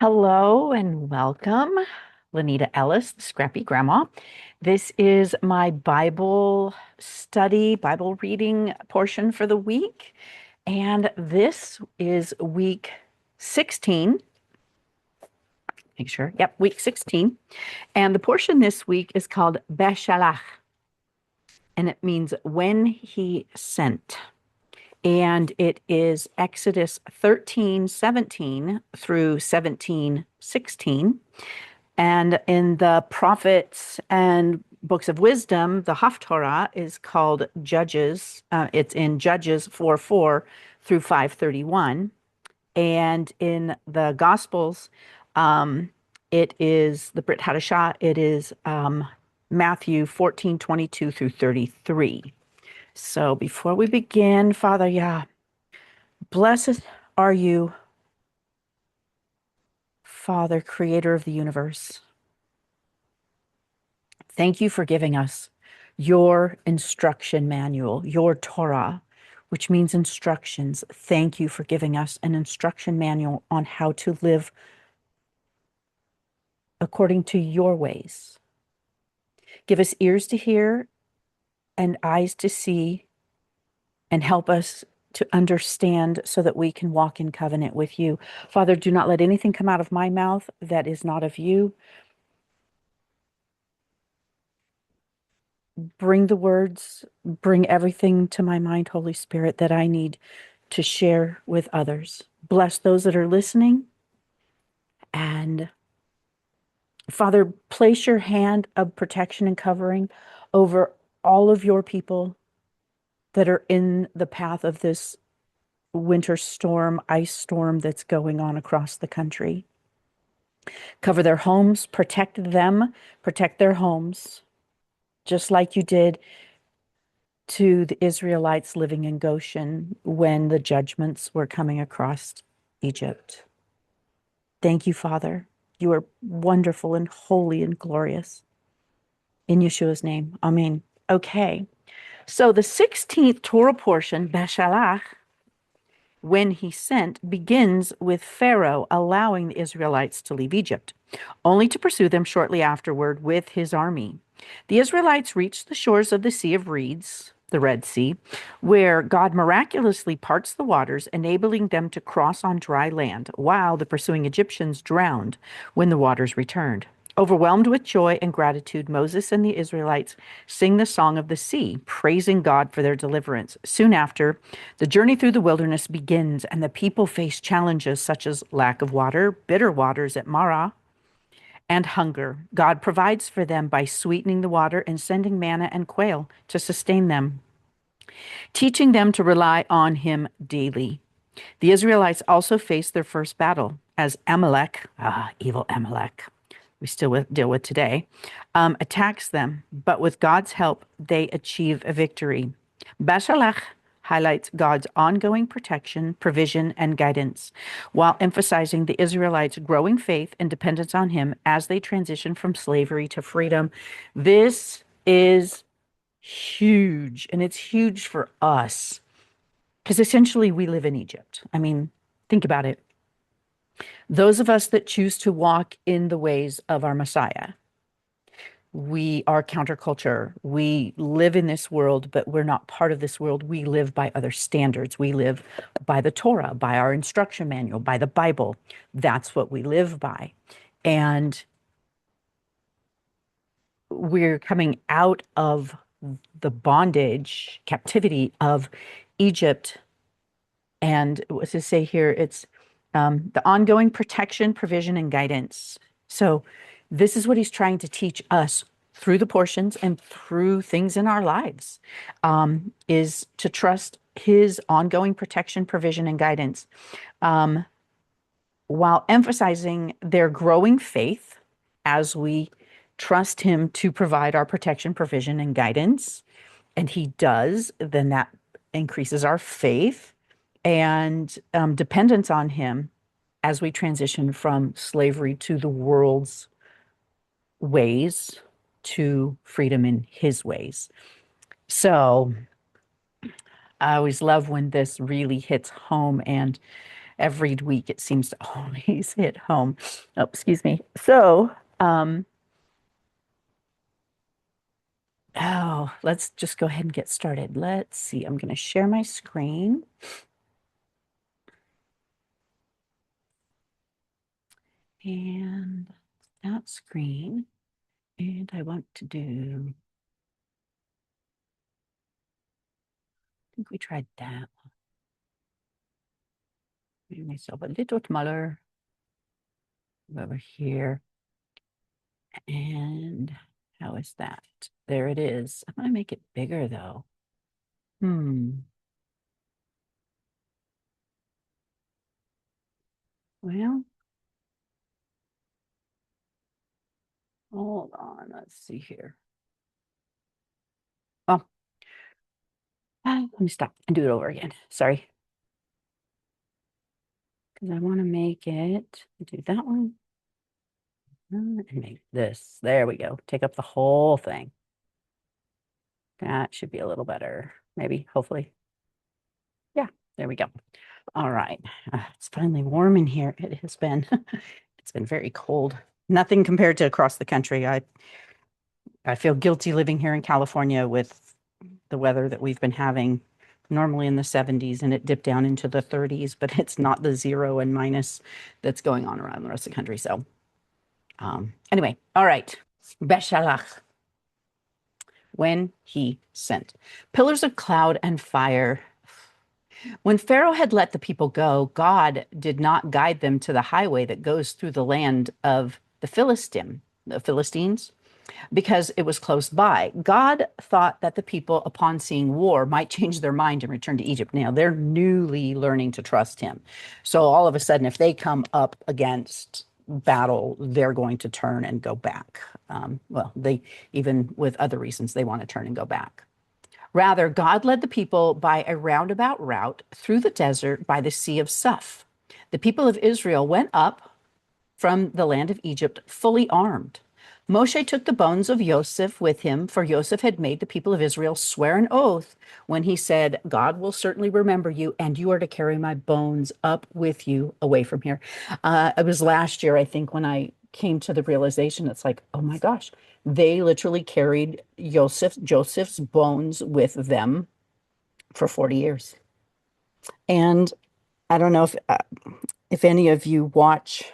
Hello and welcome, Lanita Ellis, the Scrappy Grandma. This is my Bible study, Bible reading portion for the week. And this is week 16. Make sure. Yep, week 16. And the portion this week is called Beshalach, and it means when he sent. And it is Exodus 13:17 through 17:16. And in the prophets and books of wisdom, the Haftarah is called Judges. It's in Judges 4:4 through 5:31. And in the Gospels, it is the Brit Hadashah. It is Matthew 14:22 through 33. So before we begin, Father Yah, blessed are you, Father, creator of the universe. Thank you for giving us your instruction manual, your Torah, which means instructions. Thank you for giving us an instruction manual on how to live according to your ways. Give us ears to hear and eyes to see, and help us to understand so that we can walk in covenant with you. Father, do not let anything come out of my mouth that is not of you. Bring the words, bring everything to my mind, Holy Spirit, that I need to share with others. Bless those that are listening. And Father, place your hand of protection and covering over all of your people that are in the path of this winter storm, ice storm that's going on across the country. Cover their homes, protect them, protect their homes, just like you did to the Israelites living in Goshen when the judgments were coming across Egypt. Thank you, Father. You are wonderful and holy and glorious. In Yeshua's name, amen. Okay, so the 16th Torah portion, Beshalach, when he sent, begins with Pharaoh allowing the Israelites to leave Egypt, only to pursue them shortly afterward with his army. The Israelites reached the shores of the Sea of Reeds, the Red Sea, where God miraculously parts the waters, enabling them to cross on dry land, while the pursuing Egyptians drowned when the waters returned. Overwhelmed with joy and gratitude, Moses and the Israelites sing the Song of the Sea, praising God for their deliverance. Soon after, the journey through the wilderness begins, and the people face challenges such as lack of water, bitter waters at Marah, and hunger. God provides for them by sweetening the water and sending manna and quail to sustain them, teaching them to rely on him daily. The Israelites also faced their first battle as Amalek, evil Amalek, we still deal with today, attacks them, but with God's help, they achieve a victory. Beshalach highlights God's ongoing protection, provision, and guidance, while emphasizing the Israelites' growing faith and dependence on him as they transition from slavery to freedom. This is huge, and it's huge for us because essentially we live in Egypt. I mean, think about it. Those of us that choose to walk in the ways of our Messiah, we are counterculture. We live in this world, but we're not part of this world. We live by other standards. We live by the Torah, by our instruction manual, by the Bible. That's what we live by. And we're coming out of the bondage, captivity of Egypt. And what does it say here? It's the ongoing protection, provision, and guidance. So this is what he's trying to teach us through the portions and through things in our lives, is to trust his ongoing protection, provision, and guidance, while emphasizing their growing faith as we trust him to provide our protection, provision, and guidance. And he does, then that increases our faith and dependence on him as we transition from slavery to the world's ways to freedom in his ways. So I always love when this really hits home, and Every week it seems to always hit home. Oh, excuse me. So, let's just go ahead and get started. Let's see. I'm going to share my screen. And that screen. And I want to do, I think we tried that. Make myself a little smaller over here. And how is that? There it is. I'm going to make it bigger though. Well, hold on. Let's see here. Oh, let me stop and do it over again. Sorry. Because I want to make it, do that one and make this. There we go. Take up the whole thing. That should be a little better. Maybe, hopefully. Yeah, there we go. All right. It's finally warm in here. It has been, it's been very cold. Nothing compared to across the country. I feel guilty living here in California with the weather that we've been having, normally in the 70s, and it dipped down into the 30s, but it's not the 0 and minus that's going on around the rest of the country. So, anyway, all right. Beshalach, when he sent pillars of cloud and fire. When Pharaoh had let the people go, God did not guide them to the highway that goes through the land of the Philistines, because it was close by. God thought that the people, upon seeing war, might change their mind and return to Egypt. Now they're newly learning to trust him. So all of a sudden, if they come up against battle, they're going to turn and go back. Well, they, even with other reasons, they want to turn and go back. Rather, God led the people by a roundabout route through the desert by the Sea of Suf. The people of Israel went up from the land of Egypt fully armed. Moshe took the bones of Joseph with him, for Joseph had made the people of Israel swear an oath when he said, God will certainly remember you, and you are to carry my bones up with you away from here. It was last year, I think, when I came to the realization, it's like, oh my gosh, they literally carried Joseph's bones with them for 40 years. And I don't know if any of you watch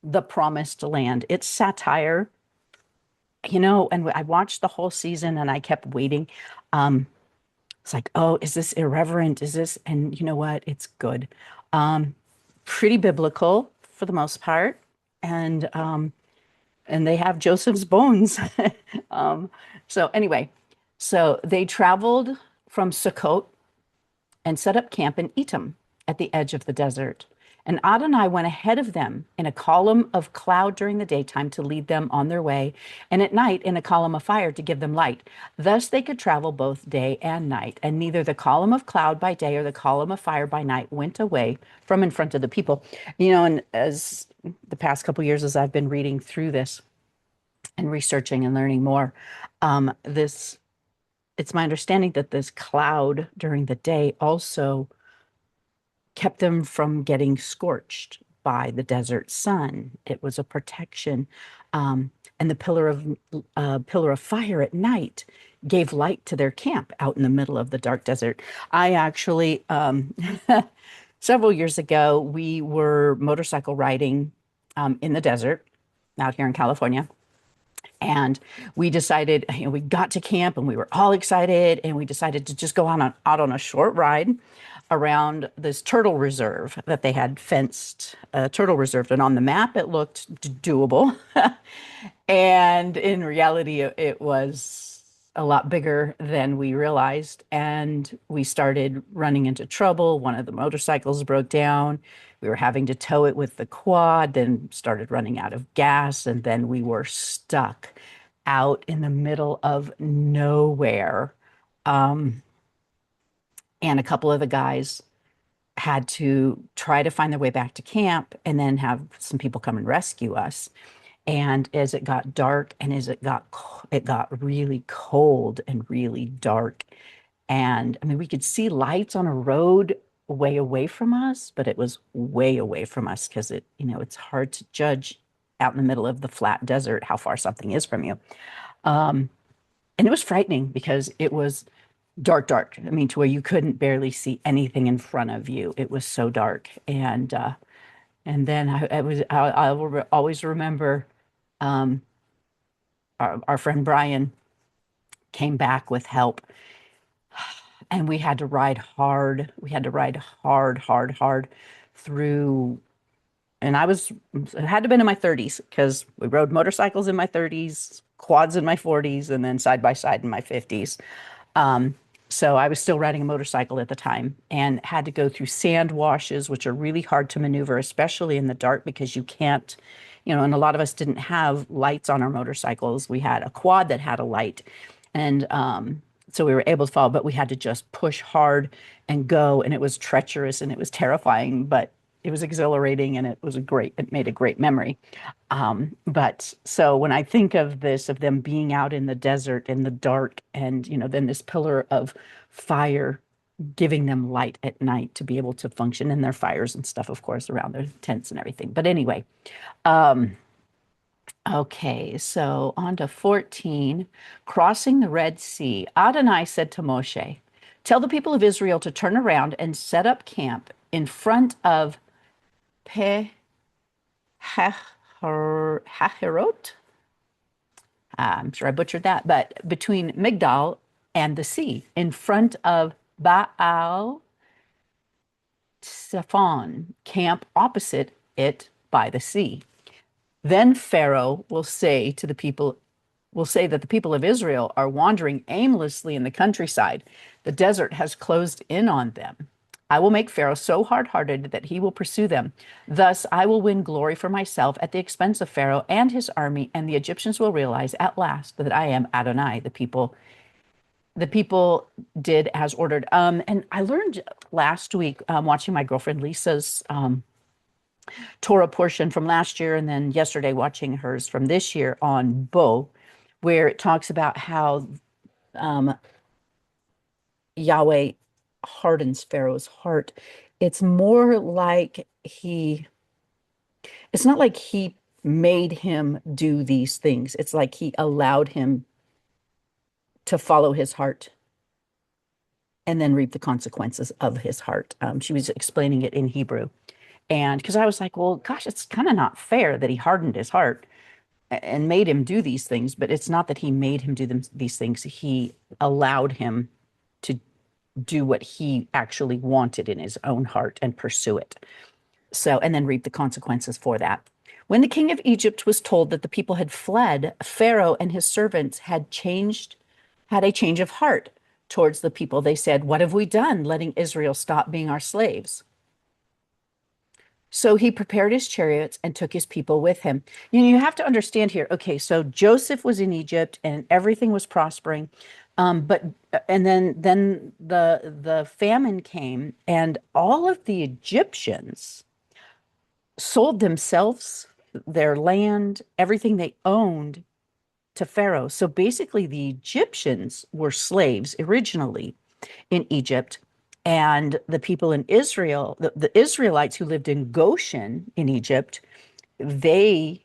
The Promised Land. It's satire, and I watched the whole season and I kept waiting. It's like, oh, is this irreverent? Is this, and you know what? It's good. Um, Pretty biblical for the most part. And they have Joseph's bones. um, so anyway, so they traveled from Sukkot and set up camp in Etam at the edge of the desert. And Adonai went ahead of them in a column of cloud during the daytime to lead them on their way, and at night in a column of fire to give them light. Thus they could travel both day and night, and neither the column of cloud by day or the column of fire by night went away from in front of the people. And as the past couple years, as I've been reading through this and researching and learning more, this it's my understanding that this cloud during the day also kept them from getting scorched by the desert sun. It was a protection. And the pillar of fire at night gave light to their camp out in the middle of the dark desert. I actually, several years ago, we were motorcycle riding in the desert out here in California. And we decided, we got to camp and we were all excited, and we decided to just go out on a short ride around this turtle reserve that they had fenced, turtle reserve. And on the map, it looked doable. And in reality, it was a lot bigger than we realized. And we started running into trouble. One of the motorcycles broke down. We were having to tow it with the quad, then started running out of gas. And then we were stuck out in the middle of nowhere. And a couple of the guys had to try to find their way back to camp and then have some people come and rescue us. And as it got dark and as it got really cold and really dark, and I mean, we could see lights on a road way away from us, but it was way away from us because it's hard to judge out in the middle of the flat desert how far something is from you. Um, and it was frightening because it was dark, dark. I mean, to where you couldn't barely see anything in front of you. It was so dark. And then I will always remember um, our friend Brian came back with help, and we had to ride hard. We had to ride hard, hard, hard through. And it had to have been in my 30s because we rode motorcycles in my 30s, quads in my 40s, and then side by side in my 50s. Um, so I was still riding a motorcycle at the time and had to go through sand washes, which are really hard to maneuver, especially in the dark because you can't, and a lot of us didn't have lights on our motorcycles. We had a quad that had a light. And so we were able to follow, but we had to just push hard and go. And it was treacherous and it was terrifying, but it was exhilarating and it made a great memory. But so when I think of this, of them being out in the desert in the dark, and then this pillar of fire giving them light at night to be able to function in their fires and stuff, of course, around their tents and everything. But anyway, um, okay, so on to 14, crossing the Red Sea. Adonai said to Moshe, "Tell the people of Israel to turn around and set up camp in front of Pe Hahirot. I'm sure I butchered that, but between Migdal and the sea, in front of Baal Zephon, camp opposite it by the sea. Then Pharaoh will say that the people of Israel are wandering aimlessly in the countryside. The desert has closed in on them. I will make Pharaoh so hard-hearted that he will pursue them. Thus, I will win glory for myself at the expense of Pharaoh and his army, and the Egyptians will realize at last that I am Adonai." The people did as ordered. And I learned last week, watching my girlfriend Lisa's Torah portion from last year, and then yesterday watching hers from this year on Bo, where it talks about how um, Yahweh hardens Pharaoh's heart. It's more like it's not like he made him do these things. It's like he allowed him to follow his heart and then reap the consequences of his heart. She was explaining it in Hebrew. And because I was like, well, gosh, it's kind of not fair that he hardened his heart and made him do these things, but it's not that he made him do these things. He allowed him to do what he actually wanted in his own heart and pursue it. So, and then reap the consequences for that. When the king of Egypt was told that the people had fled, Pharaoh and his servants had a change of heart towards the people. They said, "What have we done, letting Israel stop being our slaves?" So he prepared his chariots and took his people with him. You have to understand here. Okay, so Joseph was in Egypt and everything was prospering, but and then the famine came, and all of the Egyptians sold themselves, their land, everything they owned to Pharaoh. So basically, the Egyptians were slaves originally in Egypt. And the people in Israel, the Israelites who lived in Goshen in Egypt, they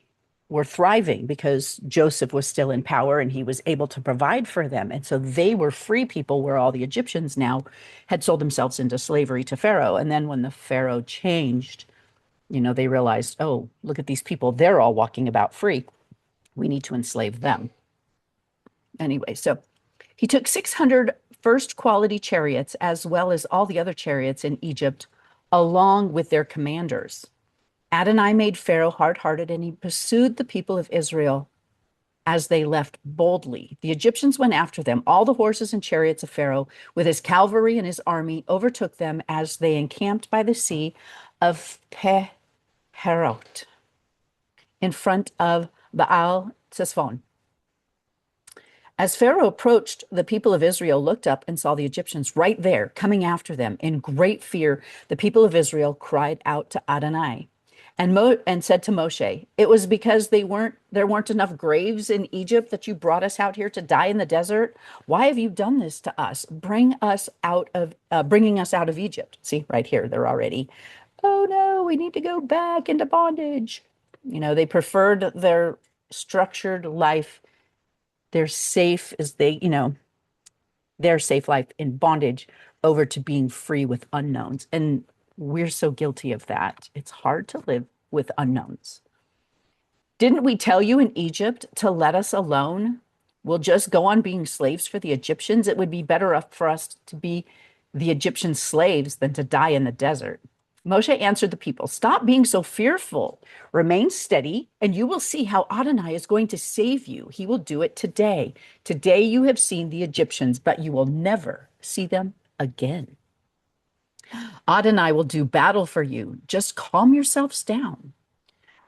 were thriving because Joseph was still in power and he was able to provide for them. And so they were free people, where all the Egyptians now had sold themselves into slavery to Pharaoh. And then when the Pharaoh changed, they realized, oh, look at these people. They're all walking about free. We need to enslave them. Anyway, so he took 600 first quality chariots, as well as all the other chariots in Egypt, along with their commanders. Adonai made Pharaoh hard-hearted, and he pursued the people of Israel as they left boldly. The Egyptians went after them. All the horses and chariots of Pharaoh, with his cavalry and his army, overtook them as they encamped by the sea of Peherot, in front of Baal Zephon. As Pharaoh approached, the people of Israel looked up and saw the Egyptians right there, coming after them. In great fear, the people of Israel cried out to Adonai. and said to Moshe, "It was because there weren't enough graves in Egypt that you brought us out here to die in the desert. Why have you done this to us? Bringing us out of Egypt." See, right here, they're already, "Oh no, we need to go back into bondage." They preferred their structured life, their safe as they, their safe life in bondage over to being free with unknowns. And we're so guilty of that. It's hard to live with unknowns. Didn't we tell you in Egypt to let us alone? We'll just go on being slaves for the Egyptians. It would be better for us to be the Egyptian slaves than to die in the desert. Moshe answered the people, "Stop being so fearful. Remain steady, and you will see how Adonai is going to save you. He will do it today. Today you have seen the Egyptians, but you will never see them again. Adonai will do battle for you. Just calm yourselves down."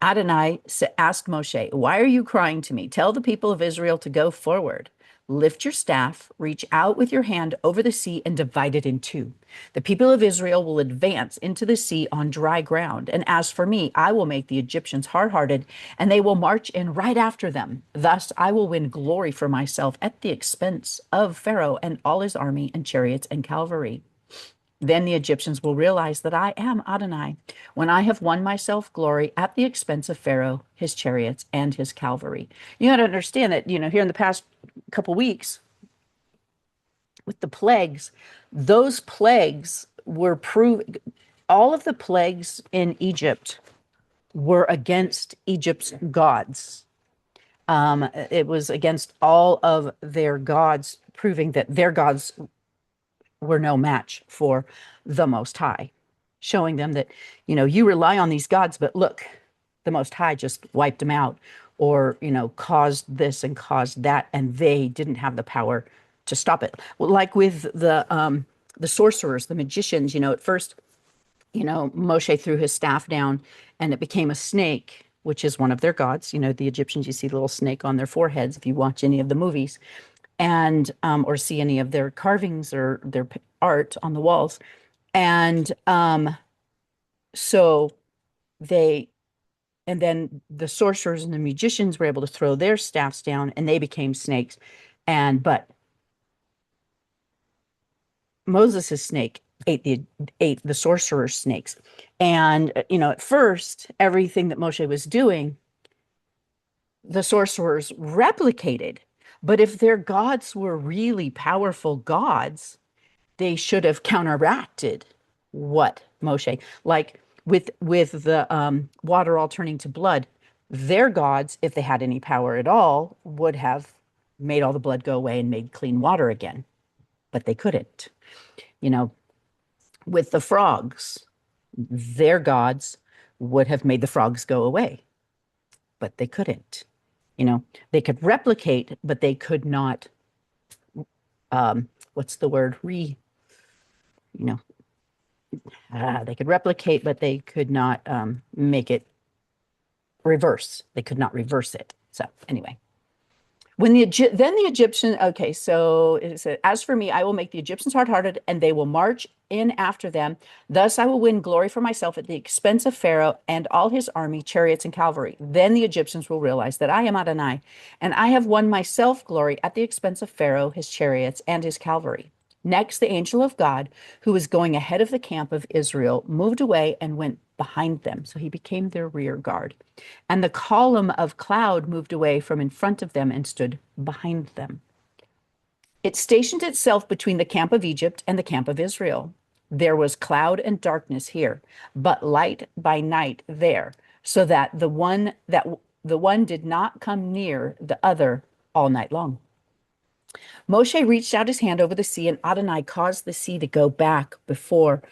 Adonai asked Moshe, "Why are you crying to me? Tell the people of Israel to go forward. Lift your staff, reach out with your hand over the sea, and divide it in two. The people of Israel will advance into the sea on dry ground. And as for me, I will make the Egyptians hard-hearted, and they will march in right after them. Thus I will win glory for myself at the expense of Pharaoh and all his army and chariots and cavalry. Then the Egyptians will realize that I am Adonai, when I have won myself glory at the expense of Pharaoh, his chariots, and his cavalry." You got to understand that, here in the past couple weeks with the plagues, those plagues were proved, all of the plagues in Egypt were against Egypt's gods. It was against all of their gods, proving that their gods were no match for the Most High, showing them that, you rely on these gods, but look, the Most High just wiped them out, or, caused this and caused that, and they didn't have the power to stop it. Well, like with the sorcerers, the magicians, at first, Moshe threw his staff down and it became a snake, which is one of their gods. The Egyptians, you see the little snake on their foreheads if you watch any of the movies, and or see any of their carvings or their art on the walls. And so they, and then the sorcerers and the magicians were able to throw their staffs down and they became snakes. But Moses' snake ate the sorcerer's snakes. And at first, everything that Moshe was doing, the sorcerers replicated. But if their gods were really powerful gods, they should have counteracted what Moshe, like with the water all turning to blood. Their gods, if they had any power at all, would have made all the blood go away and made clean water again, but they couldn't. You know, with the frogs, their gods would have made the frogs go away, but they couldn't. They could replicate, but they could not. What's the word? You know, they could replicate, but they could not make it reverse. They could not reverse it. So anyway, then the Egyptian, okay, so it said, "As for me, I will make the Egyptians hard-hearted, and they will march in after them. Thus I will win glory for myself at the expense of Pharaoh and all his army, chariots, and cavalry. Then the Egyptians will realize that I am Adonai, and I have won myself glory at the expense of Pharaoh, his chariots, and his cavalry." Next, the angel of God, who was going ahead of the camp of Israel, moved away and went behind them. So he became their rear guard. And the column of cloud moved away from in front of them and stood behind them. It stationed itself between the camp of Egypt and the camp of Israel. There was cloud and darkness here, but light by night there, so that the one did not come near the other all night long. Moshe reached out his hand over the sea, and Adonai caused the sea to go back before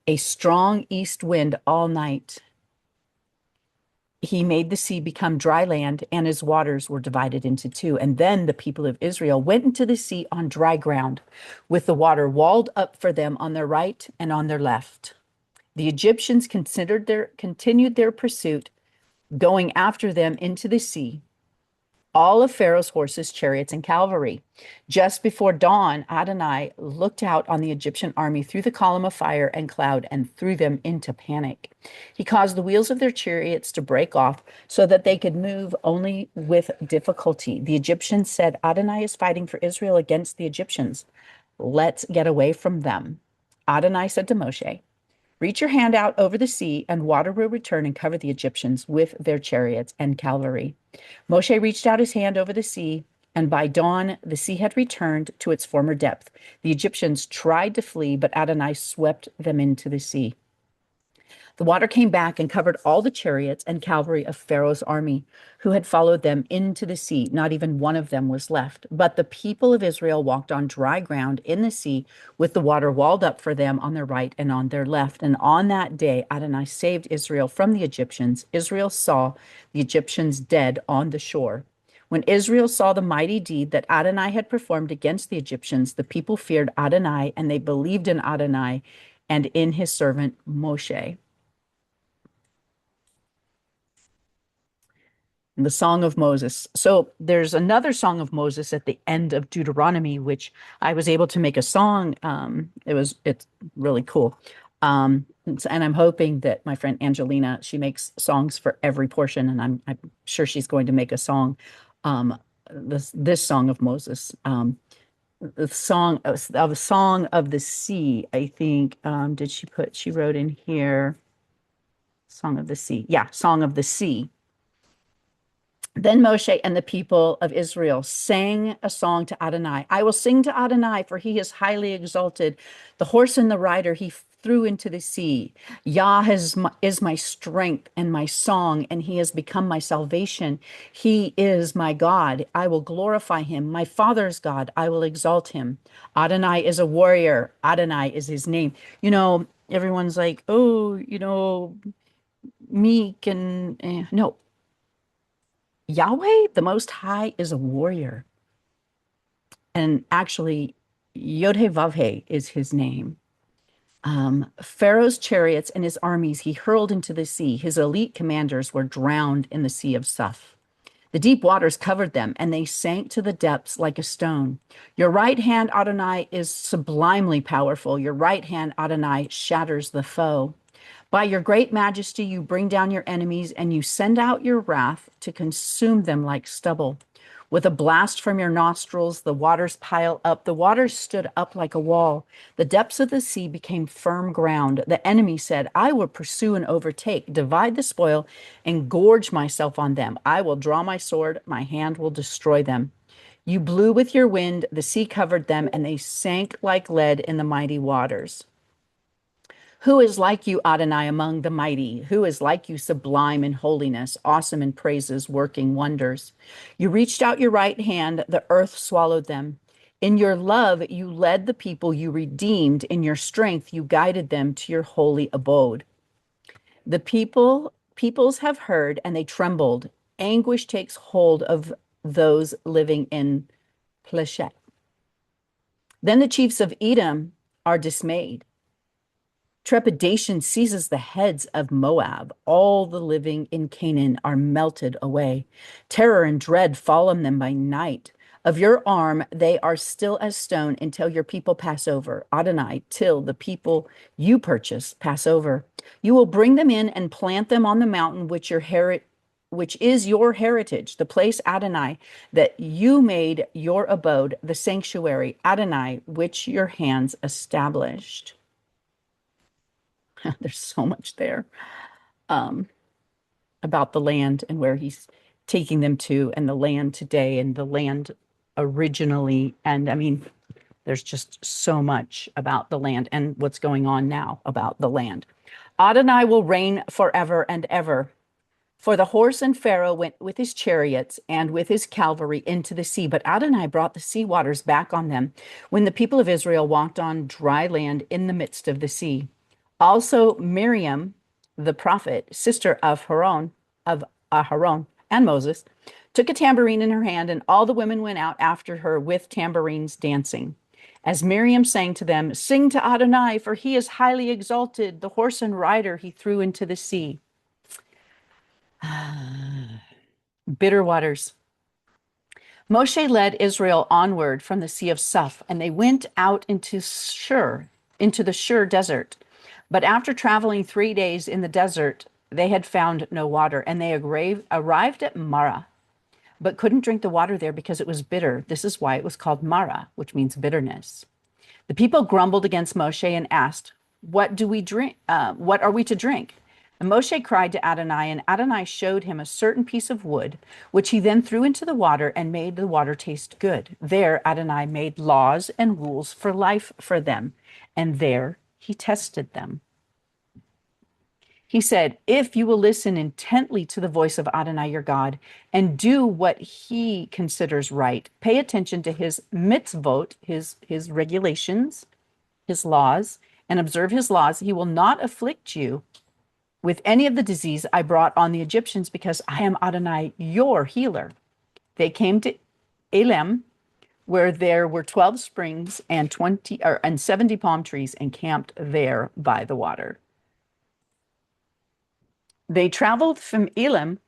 a strong east wind all night. He made the sea become dry land, and his waters were divided into two. And then the people of Israel went into the sea on dry ground, with the water walled up for them on their right and on their left. The Egyptians continued their pursuit, going after them into the sea. all of Pharaoh's horses, chariots, and cavalry. Just before dawn, Adonai looked out on the Egyptian army through the column of fire and cloud and threw them into panic. He caused the wheels of their chariots to break off so that they could move only with difficulty. The Egyptians said, Adonai is fighting for Israel against the Egyptians. Let's get away from them. Adonai said to Moshe, reach your hand out over the sea, and water will return and cover the Egyptians with their chariots and cavalry. Moshe reached out his hand over the sea, and by dawn the sea had returned to its former depth. The Egyptians tried to flee, but Adonai swept them into the sea. The water came back and covered all the chariots and cavalry of Pharaoh's army, who had followed them into the sea. Not even one of them was left. But the people of Israel walked on dry ground in the sea, with the water walled up for them on their right and on their left. And on that day, Adonai saved Israel from the Egyptians. Israel saw the Egyptians dead on the shore. When Israel saw the mighty deed that Adonai had performed against the Egyptians, the people feared Adonai, and they believed in Adonai and in his servant Moshe. The Song of Moses. So there's another Song of Moses at the end of Deuteronomy, which I was able to make a song. It's really cool. And I'm hoping that my friend Angelina, she makes songs for every portion, and I'm sure she's going to make a song, this Song of Moses. The Song of the Sea, I think. She wrote in here, Song of the Sea. Yeah, Song of the Sea. Then Moshe and the people of Israel sang a song to Adonai. I will sing to Adonai, for he is highly exalted. The horse and the rider he threw into the sea. Is my strength and my song, and he has become my salvation. He is my God. I will glorify him. My father's God. I will exalt him. Adonai is a warrior. Adonai is his name. Everyone's like, oh, meek and no. Yahweh, the Most High, is a warrior. And actually, Yod-Heh-Vav-Heh is his name. Pharaoh's chariots and his armies he hurled into the sea. His elite commanders were drowned in the Sea of Suf. The deep waters covered them, and they sank to the depths like a stone. Your right hand, Adonai, is sublimely powerful. Your right hand, Adonai, shatters the foe. By your great majesty, you bring down your enemies, and you send out your wrath to consume them like stubble. With a blast from your nostrils, the waters pile up. The waters stood up like a wall. The depths of the sea became firm ground. The enemy said, I will pursue and overtake, divide the spoil, and gorge myself on them. I will draw my sword. My hand will destroy them. You blew with your wind. The sea covered them, and they sank like lead in the mighty waters. Who is like you, Adonai, among the mighty? Who is like you, sublime in holiness, awesome in praises, working wonders? You reached out your right hand, the earth swallowed them. In your love, you led the people you redeemed. In your strength, you guided them to your holy abode. The peoples have heard and they trembled. Anguish takes hold of those living in Pleshet. Then the chiefs of Edom are dismayed. Trepidation seizes the heads of Moab. All the living in Canaan are melted away. Terror and dread fall on them by night. Of your arm, they are still as stone until your people pass over. Adonai, till the people you purchase pass over. You will bring them in and plant them on the mountain which is your heritage, the place, Adonai, that you made your abode, the sanctuary, Adonai, which your hands established. There's so much there about the land and where he's taking them to, and the land today, and the land originally. And I mean, there's just so much about the land and what's going on now about the land. Adonai will reign forever and ever. For the horse and Pharaoh went with his chariots and with his cavalry into the sea, but Adonai brought the sea waters back on them when the people of Israel walked on dry land in the midst of the sea. Also, Miriam, the prophet, sister of Aharon and Moses, took a tambourine in her hand, and all the women went out after her with tambourines dancing. As Miriam sang to them, sing to Adonai, for he is highly exalted. The horse and rider he threw into the sea. Bitter waters. Moshe led Israel onward from the Sea of Suf, and they went out into the Shur desert. But after traveling 3 days in the desert, they had found no water, and they arrived at Marah, but couldn't drink the water there because it was bitter. This is why it was called Marah, which means bitterness. The people grumbled against Moshe and asked, "What do we drink? What are we to drink?" And Moshe cried to Adonai, and Adonai showed him a certain piece of wood, which he then threw into the water and made the water taste good. There, Adonai made laws and rules for life for them, and there he tested them. He said, "If you will listen intently to the voice of Adonai your God and do what he considers right, pay attention to his mitzvot, his regulations, his laws, and observe his laws, he will not afflict you with any of the disease I brought on the Egyptians because I am Adonai your healer." They came to Elim, where there were 12 springs and 70 palm trees, and camped there by the water. They traveled from Elim,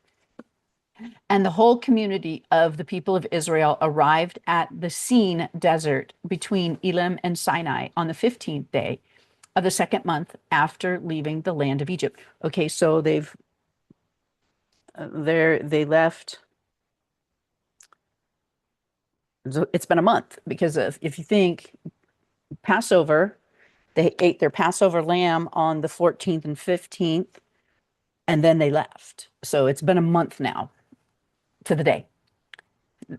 and the whole community of the people of Israel arrived at the Sin desert between Elim and Sinai on the 15th day of the second month after leaving the land of Egypt. Okay, so they left. It's been a month because if you think Passover, they ate their Passover lamb on the 14th and 15th, and then they left. So it's been a month now to the day.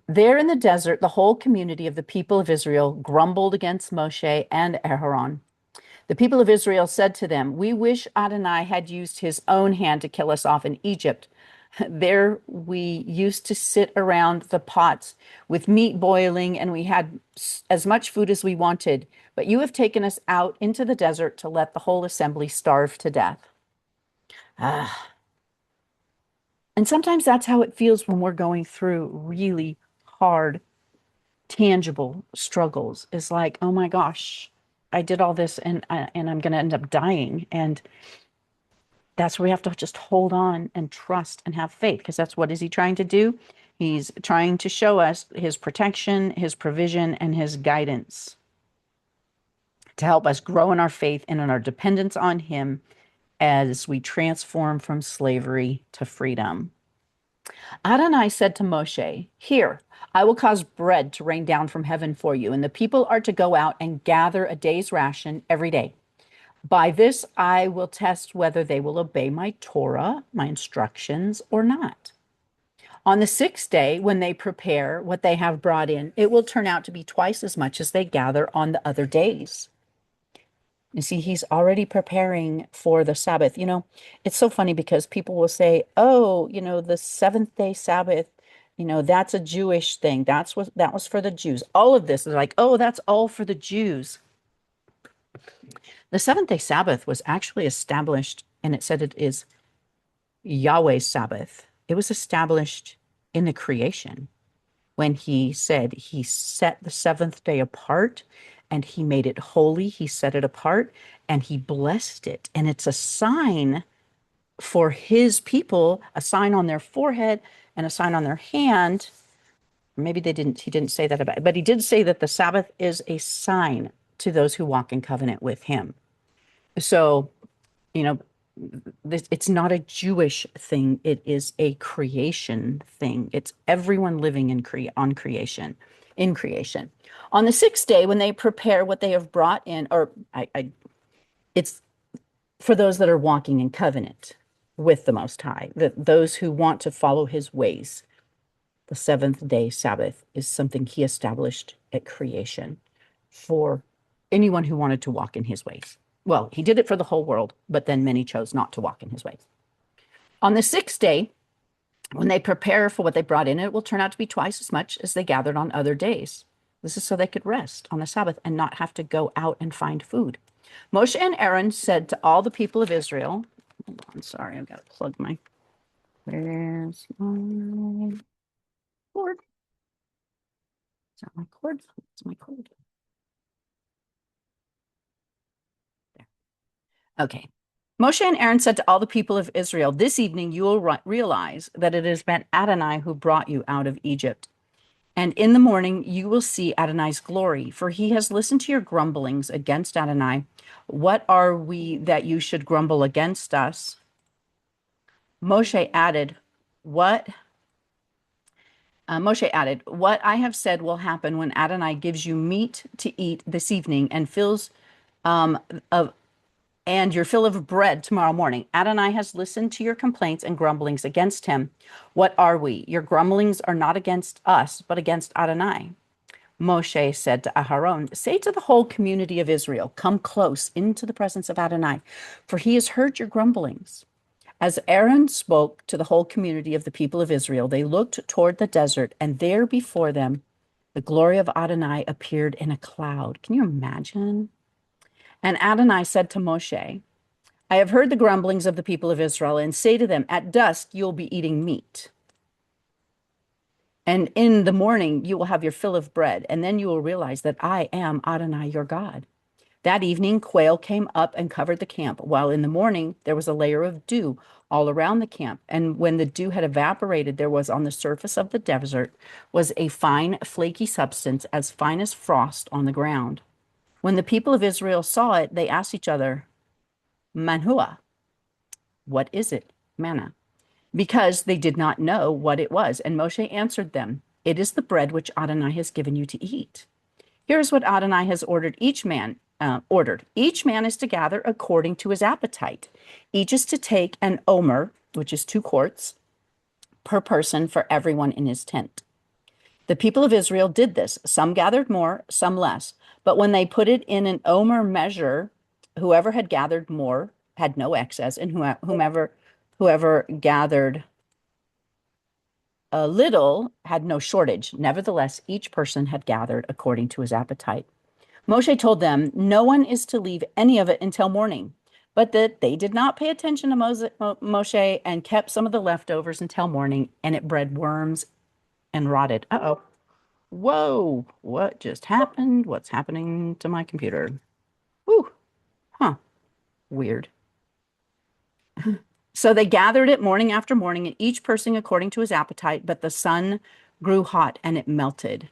There in the desert, the whole community of the people of Israel grumbled against Moshe and Aaron. The people of Israel said to them, "We wish Adonai had used his own hand to kill us off in Egypt. There we used to sit around the pots with meat boiling, and we had as much food as we wanted. But you have taken us out into the desert to let the whole assembly starve to death." Ah. And sometimes that's how it feels when we're going through really hard, tangible struggles. Is like, oh my gosh, I did all this, and I'm going to end up dying. And that's where we have to just hold on and trust and have faith, because that's what is he trying to do? He's trying to show us his protection, his provision, and his guidance to help us grow in our faith and in our dependence on him as we transform from slavery to freedom. Adonai said to Moshe, "Here, I will cause bread to rain down from heaven for you, and the people are to go out and gather a day's ration every day. By this, I will test whether they will obey my Torah, my instructions, or not. On the sixth day, when they prepare what they have brought in, it will turn out to be twice as much as they gather on the other days." You see, he's already preparing for the Sabbath. It's so funny because people will say, "Oh, the seventh day Sabbath, that's a Jewish thing. That was for the Jews." All of this is like, "Oh, that's all for the Jews." The seventh day Sabbath was actually established, and it said it is Yahweh's Sabbath. It was established in the creation when he said he set the seventh day apart and he made it holy. He set it apart and he blessed it. And it's a sign for his people, a sign on their forehead and a sign on their hand. Maybe he didn't say that about it, but he did say that the Sabbath is a sign to those who walk in covenant with him. So, you know, it's not a Jewish thing. It is a creation thing. It's everyone living on creation, in creation. On the sixth day, when they prepare what they have brought in, it's for those that are walking in covenant with the Most High, those who want to follow his ways. The seventh day Sabbath is something he established at creation for anyone who wanted to walk in his ways. Well, he did it for the whole world, but then many chose not to walk in his ways. On the sixth day, when they prepare for what they brought in, it will turn out to be twice as much as they gathered on other days. This is so they could rest on the Sabbath and not have to go out and find food. Moshe and Aaron said to all the people of Israel, hold on, sorry, I've got to plug my, where's my cord? Is that my cord? It's my cord. There. Okay. Moshe and Aaron said to all the people of Israel, "This evening you will realize that it has been Adonai who brought you out of Egypt. And in the morning you will see Adonai's glory, for he has listened to your grumblings against Adonai. What are we that you should grumble against us? Moshe added, What? Moshe added, What I have said will happen when Adonai gives you meat to eat this evening and fills um, of and your fill of bread tomorrow morning. Adonai has listened to your complaints and grumblings against him. What are we? Your grumblings are not against us, but against Adonai. Moshe said to Aharon, Say to the whole community of Israel, Come close into the presence of Adonai, for he has heard your grumblings. As Aaron spoke to the whole community of the people of Israel, they looked toward the desert, and there before them, the glory of Adonai appeared in a cloud. Can you imagine? And Adonai said to Moshe, I have heard the grumblings of the people of Israel, and say to them, At dusk you'll be eating meat. And in the morning you will have your fill of bread, and then you will realize that I am Adonai your God. That evening, quail came up and covered the camp, while in the morning there was a layer of dew all around the camp. And when the dew had evaporated, there was on the surface of the desert was a fine, flaky substance as fine as frost on the ground. When the people of Israel saw it, they asked each other, Manhua, what is it? Manna. Because they did not know what it was. And Moshe answered them, It is the bread which Adonai has given you to eat. Here's what Adonai has ordered each man. Each man is to gather according to his appetite. Each is to take an omer, which is 2 quarts, per person for everyone in his tent. The people of Israel did this. Some gathered more, some less. But when they put it in an omer measure, whoever had gathered more had no excess, and whoever gathered a little had no shortage. Nevertheless, each person had gathered according to his appetite. Moshe told them, No one is to leave any of it until morning. But that they did not pay attention to Moshe and kept some of the leftovers until morning, and it bred worms and rotted. Uh-oh. Whoa, what just happened? What's happening to my computer? Whew, huh, weird. So they gathered it morning after morning, and each person according to his appetite, but the sun grew hot and it melted.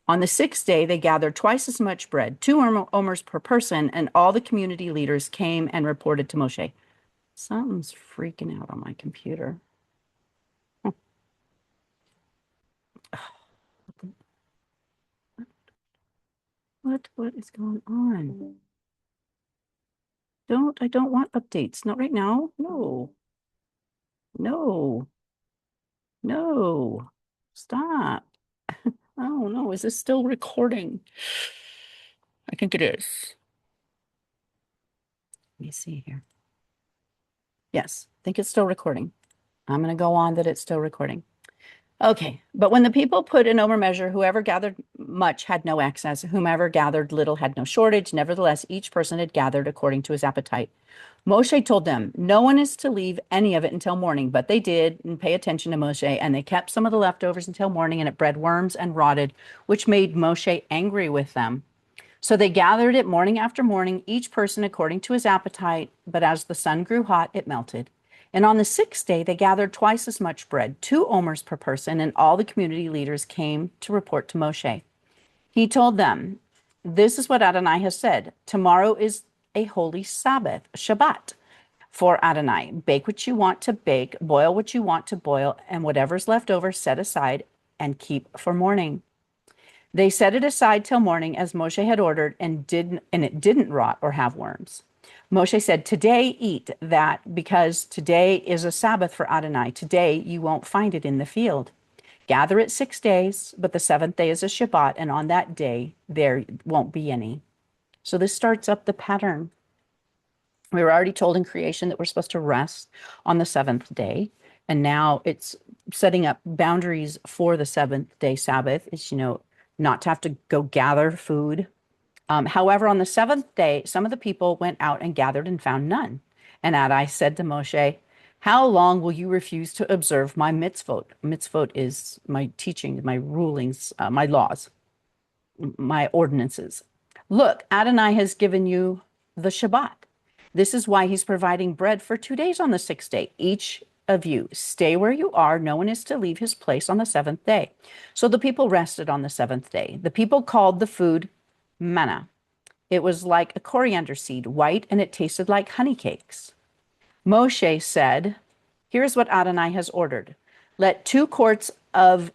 On the 6th day, they gathered twice as much bread, 2 omers per person, and all the community leaders came and reported to Moshe. Something's freaking out on my computer. What is going on? I don't want updates. Not right now. No. No. No. Stop. Oh no, is this still recording? I think it is. Let me see here. Yes, I think it's still recording. I'm going to go on that it's still recording. Okay, but when the people put an omer measure, whoever gathered much had no excess, whomever gathered little had no shortage. Nevertheless, each person had gathered according to his appetite. Moshe told them, No one is to leave any of it until morning, but they did and pay attention to Moshe, and they kept some of the leftovers until morning, and it bred worms and rotted, which made Moshe angry with them. So they gathered it morning after morning, each person according to his appetite, but as the sun grew hot, it melted. And on the 6th day, they gathered twice as much bread, 2 omers per person, and all the community leaders came to report to Moshe. He told them, This is what Adonai has said. Tomorrow is a holy Sabbath, Shabbat, for Adonai. Bake what you want to bake, boil what you want to boil, and whatever's left over, set aside and keep for morning. They set it aside till morning as Moshe had ordered, and it didn't rot or have worms. Moshe said, Today eat that, because today is a Sabbath for Adonai. Today you won't find it in the field. Gather it 6 days, but the 7th day is a Shabbat, and on that day there won't be any. So this starts up the pattern. We were already told in creation that we're supposed to rest on the 7th day, and now it's setting up boundaries for the 7th day Sabbath. Is not to have to go gather food. However, on the 7th day, some of the people went out and gathered and found none. And Adai said to Moshe, How long will you refuse to observe my mitzvot? Mitzvot is my teaching, my rulings, my laws, my ordinances. Look, Adonai has given you the Shabbat. This is why he's providing bread for 2 days on the 6th day. Each of you, stay where you are. No one is to leave his place on the seventh day." So the people rested on the seventh day. The people called the food manna. It was like a coriander seed, white, and it tasted like honey cakes. Moshe said, "Here's what Adonai has ordered. Let 2 quarts of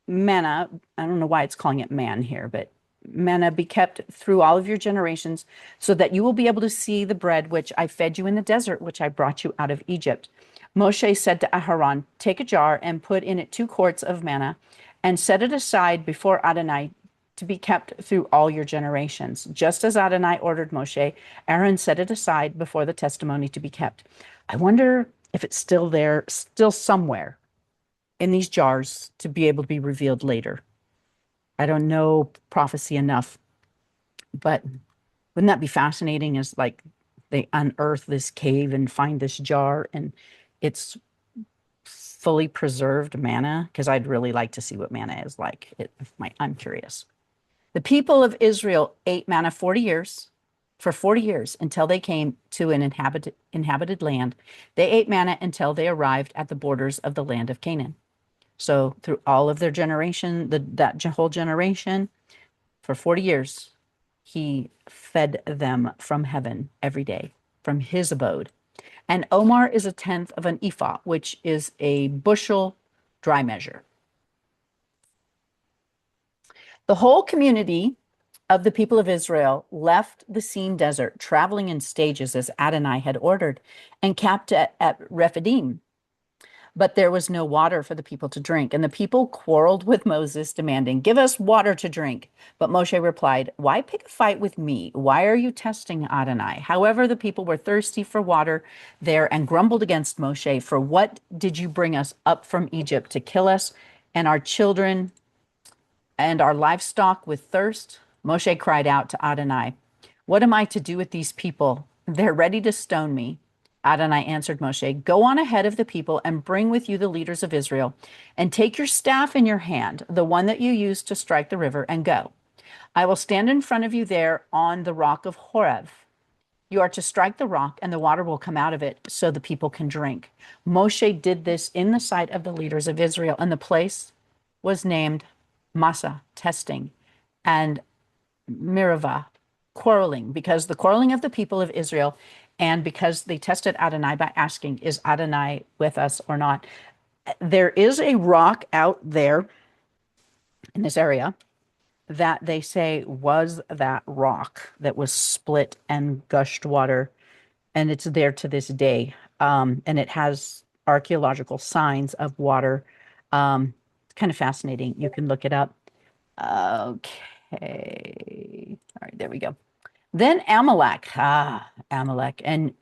manna," I don't know why it's calling it man here, but manna be kept through all of your generations, so that you will be able to see the bread which I fed you in the desert, which I brought you out of Egypt. Moshe said to Aharon, "Take a jar and put in it 2 quarts of manna and set it aside before Adonai to be kept through all your generations." Just as Adonai ordered Moshe, Aaron set it aside before the testimony to be kept. I wonder if it's still there, still somewhere in these jars to be able to be revealed later. I don't know prophecy enough, but wouldn't that be fascinating? As like they unearth this cave and find this jar and it's fully preserved manna, because I'd really like to see what manna is like. I'm curious. The people of Israel ate manna 40 years, for 40 years, until they came to an inhabited land. They ate manna until they arrived at the borders of the land of Canaan. So through all of their generation, that whole generation, for 40 years, he fed them from heaven every day, from his abode. And Omar is a tenth of an ephah, which is a bushel dry measure. The whole community of the people of Israel left the Sin desert, traveling in stages as Adonai had ordered, and camped at Rephidim. But there was no water for the people to drink. And the people quarreled with Moses, demanding, "Give us water to drink." But Moshe replied, "Why pick a fight with me? Why are you testing Adonai?" However, the people were thirsty for water there and grumbled against Moshe, "For what did you bring us up from Egypt, to kill us and our children and our livestock with thirst?" Moshe cried out to Adonai, "What am I to do with these people? They're ready to stone me." Adonai answered Moshe, "Go on ahead of the people and bring with you the leaders of Israel, and take your staff in your hand, the one that you used to strike the river, and go. I will stand in front of you there on the rock of Horeb. You are to strike the rock, and the water will come out of it so the people can drink." Moshe did this in the sight of the leaders of Israel, and the place was named Massa, testing, and Merivah, quarreling, because the quarreling of the people of Israel, and because they tested Adonai by asking, "Is Adonai with us or not?" There is a rock out there in this area that they say was that rock that was split and gushed water, and it's there to this day. And it has archaeological signs of water. It's kind of fascinating. You can look it up. Okay. All right, there we go. Then Amalek. Amalek. And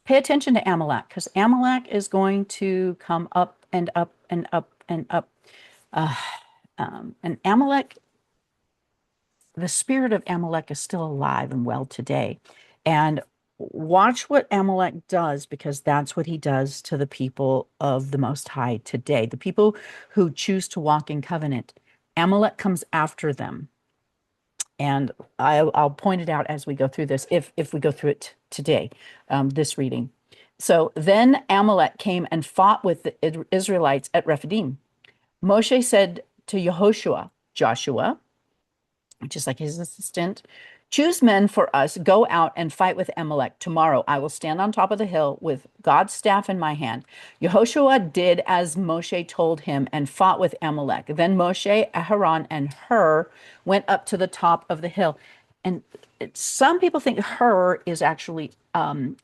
pay attention to Amalek, because Amalek is going to come up and up and up and up. Uh, and Amalek, the spirit of Amalek is still alive and well today. And watch what Amalek does, because that's what he does to the people of the Most High today. The people who choose to walk in covenant, Amalek comes after them. And I'll point it out as we go through this, if we go through it today, this reading. So then Amalek came and fought with the Israelites at Rephidim. Moshe said to Joshua, which is like his assistant, "Choose men for us, go out and fight with Amalek. Tomorrow I will stand on top of the hill with God's staff in my hand." Yehoshua did as Moshe told him and fought with Amalek. Then Moshe, Aharon, and Hur went up to the top of the hill. And some people think Hur is actually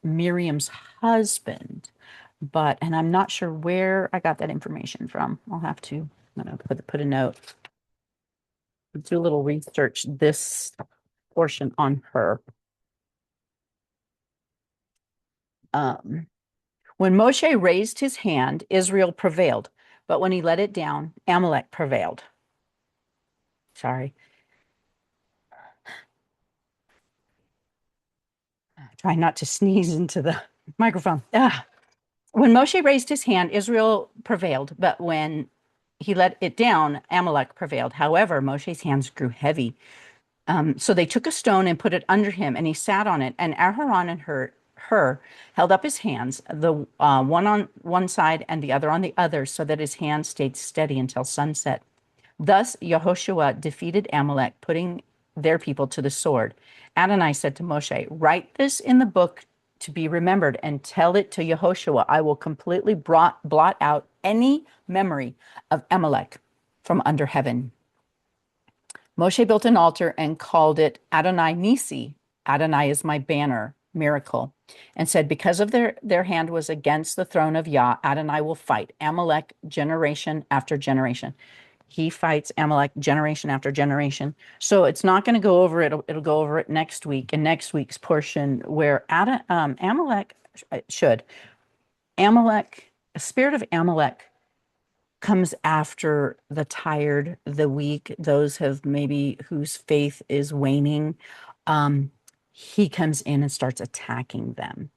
Miriam's husband, and I'm not sure where I got that information from. I'm gonna put a note, do a little research this portion on her. When Moshe raised his hand, Israel prevailed, but when he let it down, Amalek prevailed. Sorry. Trying not to sneeze into the microphone. When Moshe raised his hand, Israel prevailed, but when he let it down, Amalek prevailed. However, Moshe's hands grew heavy. So they took a stone and put it under him, and he sat on it. And Aharon and her, held up his hands, the one on one side and the other on the other, so that his hands stayed steady until sunset. Thus Yehoshua defeated Amalek, putting their people to the sword. Adonai said to Moshe, "Write this in the book to be remembered and tell it to Yehoshua. I will completely blot out any memory of Amalek from under heaven." Moshe built an altar and called it Adonai Nisi. Adonai is my banner, miracle, and said, because of their hand was against the throne of Yah, Adonai will fight Amalek generation after generation. He fights Amalek generation after generation. So it's not going to go over it. It'll go over it next week, in next week's portion, where Amalek should. Amalek, a spirit of Amalek comes after the tired, the weak, those have maybe whose faith is waning. Um, he comes in and starts attacking them.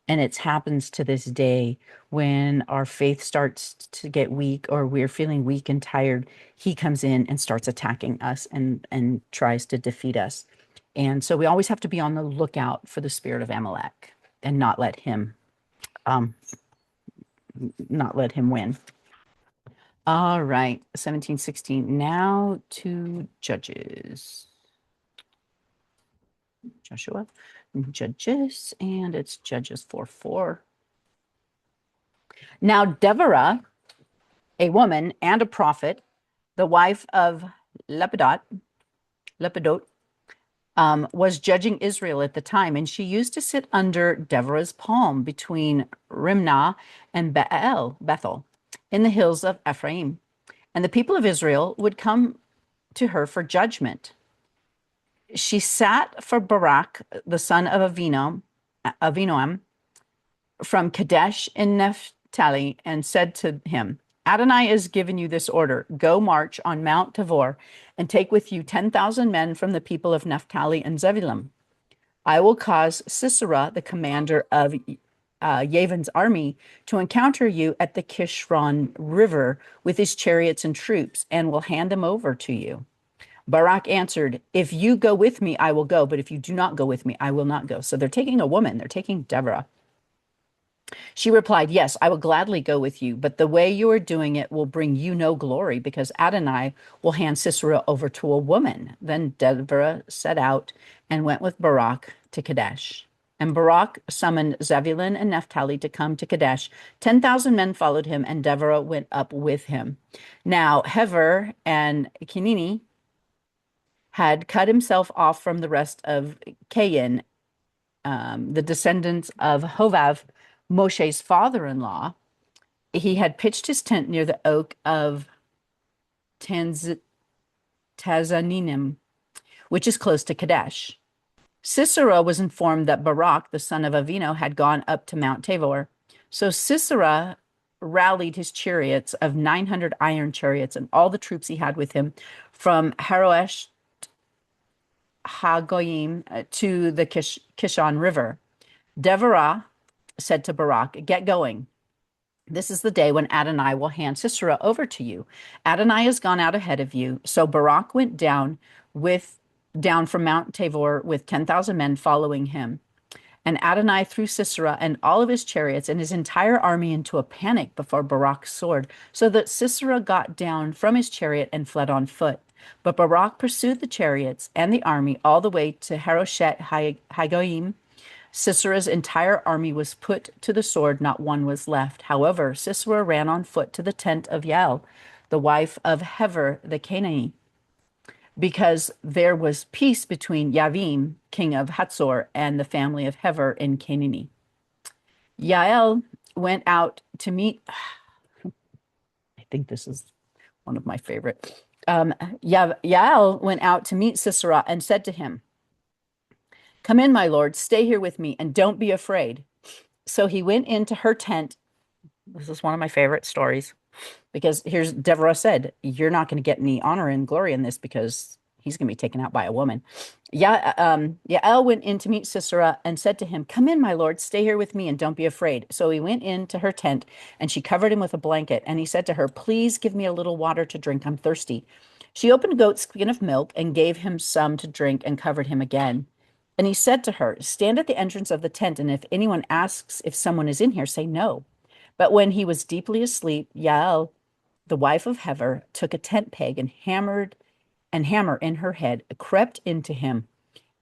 And it happens to this day when our faith starts to get weak or we're feeling weak and tired, he comes in and starts attacking us and tries to defeat us. And so we always have to be on the lookout for the spirit of Amalek and um, not let him win. All right, 17:16. Now to Judges. Joshua, Judges, and it's Judges 4:4. Now Deborah, a woman and a prophet, the wife of Lepidot, was judging Israel at the time, and she used to sit under Deborah's palm between Rimnah and Bethel, in the hills of Ephraim. And the people of Israel would come to her for judgment. She sat for Barak, the son of Avinoam, from Kadesh in Naphtali, and said to him, Adonai has given you this order. Go march on Mount Tabor and take with you 10,000 men from the people of Naphtali and Zebulun. I will cause Sisera, the commander of Yavin's army, to encounter you at the Kishron River with his chariots and troops, and will hand them over to you. Barak answered, if you go with me, I will go, but if you do not go with me, I will not go. So they're taking a woman, they're taking Deborah. She replied, yes, I will gladly go with you, but the way you are doing it will bring you no glory, because Adonai will hand Sisera over to a woman. Then Deborah set out and went with Barak to Kadesh. And Barak summoned Zebulun and Naphtali to come to Kadesh. 10,000 men followed him, and Deborah went up with him. Now Hever and Kinini had cut himself off from the rest of Cain, the descendants of Hovav, Moshe's father-in-law. He had pitched his tent near the oak of Tazaninim, which is close to Kadesh. Sisera was informed that Barak, the son of Avino, had gone up to Mount Tabor. So Sisera rallied his chariots of 900 iron chariots and all the troops he had with him from Haroesh Hagoyim to the Kishon River. Deborah said to Barak, get going. This is the day when Adonai will hand Sisera over to you. Adonai has gone out ahead of you. So Barak went down from Mount Tabor with 10,000 men following him. And Adonai threw Sisera and all of his chariots and his entire army into a panic before Barak's sword, so that Sisera got down from his chariot and fled on foot. But Barak pursued the chariots and the army all the way to Haroshet Hagoyim. Sisera's entire army was put to the sword, not one was left. However, Sisera ran on foot to the tent of Yael, the wife of Hever the Canaanite, because there was peace between Yavim, king of Hatzor, and the family of Hever in Canaan. Yael went out to meet, I think this is one of my favorite. Yael went out to meet Sisera and said to him, come in, my lord, stay here with me, and don't be afraid. So he went into her tent. This is one of my favorite stories, because here's Deborah said, you're not going to get any honor and glory in this because he's going to be taken out by a woman. Yael went in to meet Sisera and said to him, come in, my lord, stay here with me and don't be afraid. So he went into her tent and she covered him with a blanket. And he said to her, please give me a little water to drink. I'm thirsty. She opened a goat skin of milk and gave him some to drink and covered him again. And he said to her, stand at the entrance of the tent, and if anyone asks if someone is in here, say no. But when he was deeply asleep, Yael, the wife of Hever, took a tent peg and hammer in her head, crept into him,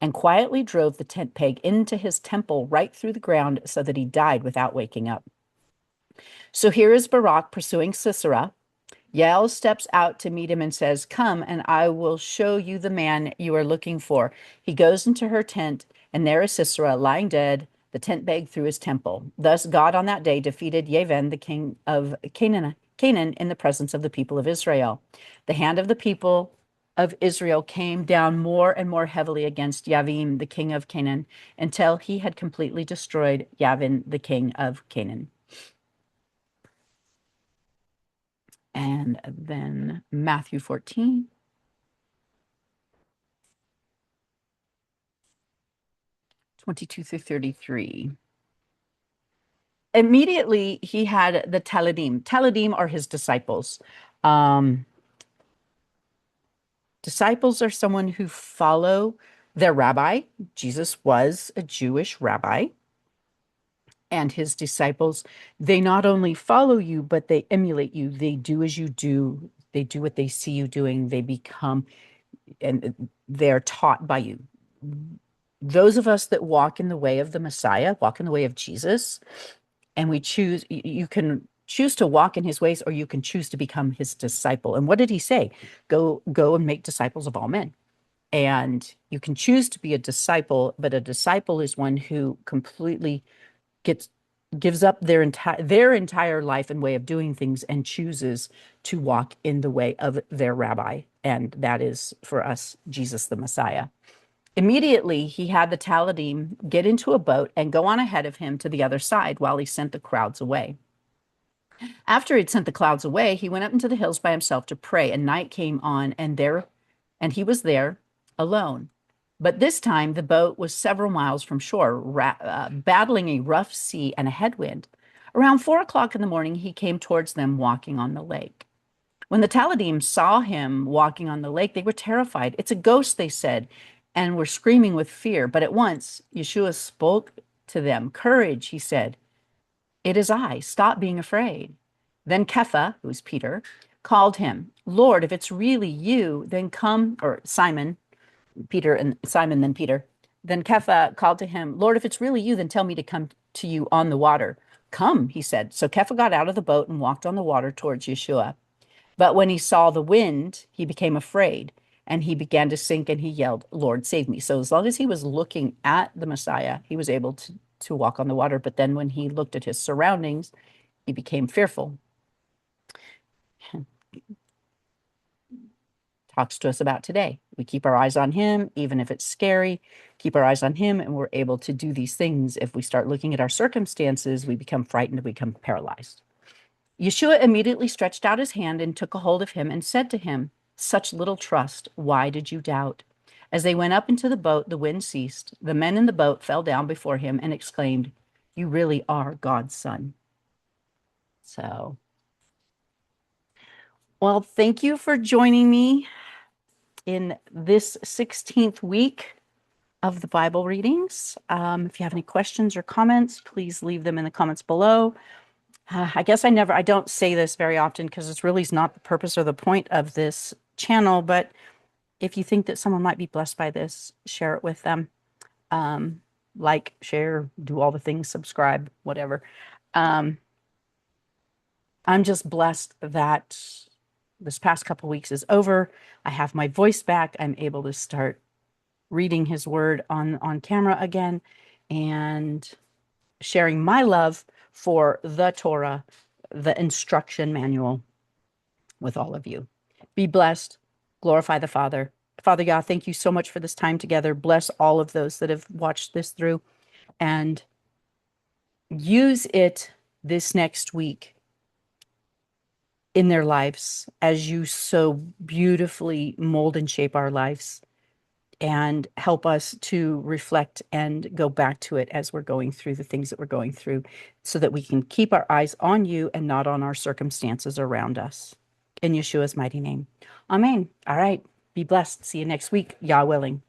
and quietly drove the tent peg into his temple right through the ground so that he died without waking up. So here is Barak pursuing Sisera. Yael steps out to meet him and says, come, and I will show you the man you are looking for. He goes into her tent, and there is Sisera lying dead, the tent peg through his temple. Thus God on that day defeated Yavin, the king of Canaan, in the presence of the people of Israel. The hand of the people of Israel came down more and more heavily against Yavin, the king of Canaan, until he had completely destroyed Yavin, the king of Canaan. And then Matthew 14. 22 through 33. Immediately, he had the Taladim. Taladim are his disciples. Disciples are someone who follow their rabbi. Jesus was a Jewish rabbi. And his disciples, they not only follow you, but they emulate you. They do as you do. They do what they see you doing. They become, and they're taught by you. Those of us that walk in the way of the Messiah, walk in the way of Jesus, and we choose, you can choose to walk in his ways, or you can choose to become his disciple. And what did he say? Go and make disciples of all men. And you can choose to be a disciple, but a disciple is one who completely gives up their entire life and way of doing things and chooses to walk in the way of their rabbi. And that is for us, Jesus the Messiah. Immediately, he had the Taladim get into a boat and go on ahead of him to the other side while he sent the crowds away. After he'd sent the clouds away, he went up into the hills by himself to pray, and night came on, and he was there alone. But this time, the boat was several miles from shore, battling a rough sea and a headwind. Around 4 o'clock in the morning, he came towards them walking on the lake. When the Taladim saw him walking on the lake, they were terrified. It's a ghost, they said, and were screaming with fear. But at once, Yeshua spoke to them. Courage, he said. It is I. Stop being afraid. Then Kepha, who's Peter, called him. Lord, if it's really you, then come, or Simon, Peter and Simon, then Peter. Then Kepha called to him, Lord, if it's really you, then tell me to come to you on the water. Come, he said. So Kepha got out of the boat and walked on the water towards Yeshua. But when he saw the wind, he became afraid, and he began to sink, and he yelled, Lord, save me. So as long as he was looking at the Messiah, he was able to walk on the water. But then when he looked at his surroundings, he became fearful. Talks to us about today. We keep our eyes on him, even if it's scary, keep our eyes on him, and we're able to do these things. If we start looking at our circumstances, we become frightened, we become paralyzed. Yeshua immediately stretched out his hand and took a hold of him and said to him, such little trust, why did you doubt? As they went up into the boat, the wind ceased. The men in the boat fell down before him and exclaimed, you really are God's son. So, well, thank you for joining me in this 16th week of the Bible readings. If you have any questions or comments, please leave them in the comments below. I guess I don't say this very often because it's really not the purpose or the point of this channel, but if you think that someone might be blessed by this, share it with them. Like, share, do all the things, subscribe, whatever. I'm just blessed that this past couple weeks is over. I have my voice back. I'm able to start reading his word on camera again and sharing my love for the Torah, the instruction manual with all of you. Be blessed. Glorify the Father. Father God, thank you so much for this time together. Bless all of those that have watched this through and use it this next week in their lives as you so beautifully mold and shape our lives, and help us to reflect and go back to it as we're going through the things that we're going through, so that we can keep our eyes on you and not on our circumstances around us. In Yeshua's mighty name. Amen. All right. Be blessed. See you next week. Yah willing.